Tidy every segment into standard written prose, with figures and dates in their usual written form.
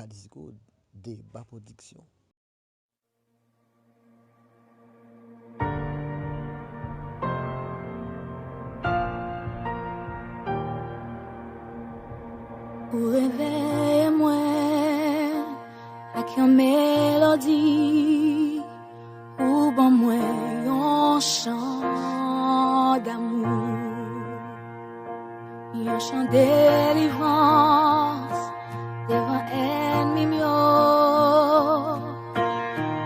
Kadisco Deba Production. Ou réveille-moi avec une mélodie, ou bon moi un chant d'amour, un chant de délivrance devant ennemi mio.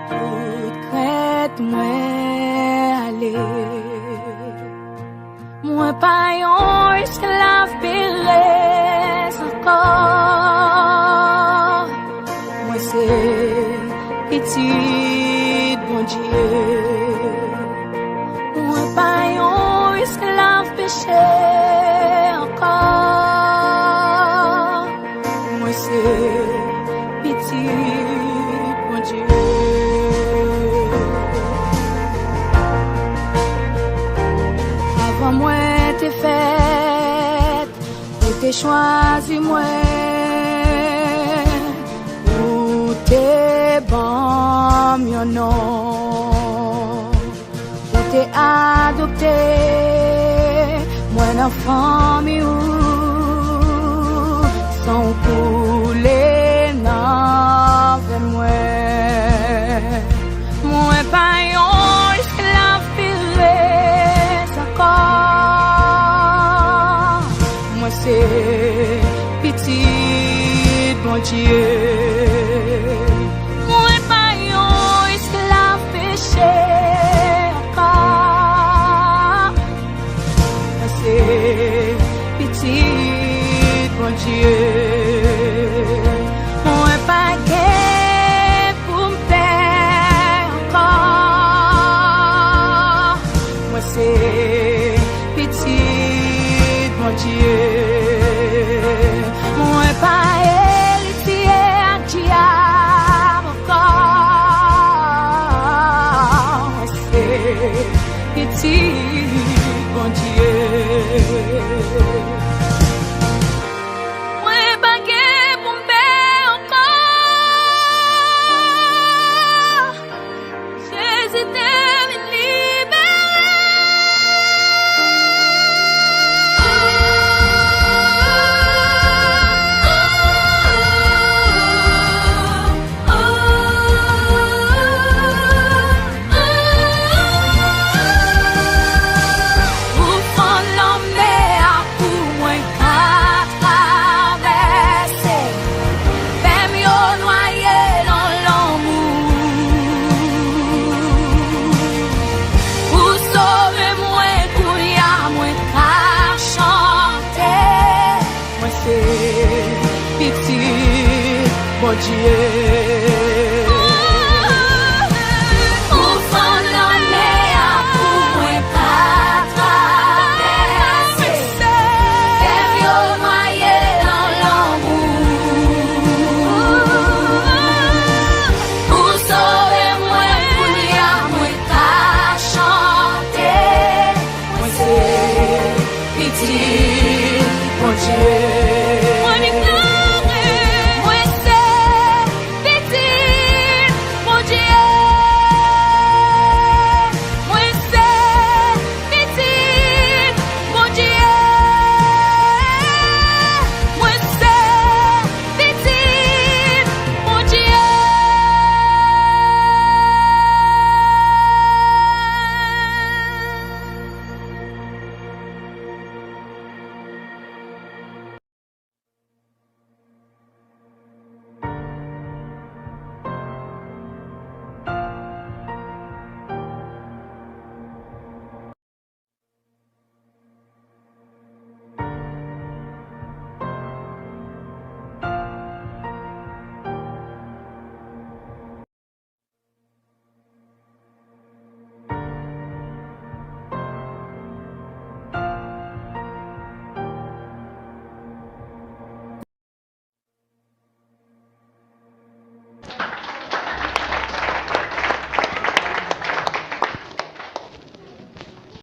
Toute crête moi aller, moi pas un esclave belé. Moi c'est petit bon Dieu, moi pas un esclave péché encore. Moi c'est petit bon Dieu. Avant moi t'es faite, t'es choisi moi. T'es bon, mon nom. T'es adopté, moi l'enfant miou, sans couler dans moi. Moi pas un esclave pilé, encore. Moi c'est petit bon Dieu. Petit bon Dieu, moi pas pour me faire encore. Moi c'est petit bon Dieu, moi pas héritier à diable encore. Moi c'est petit bon Dieu. Petit bon Dieu.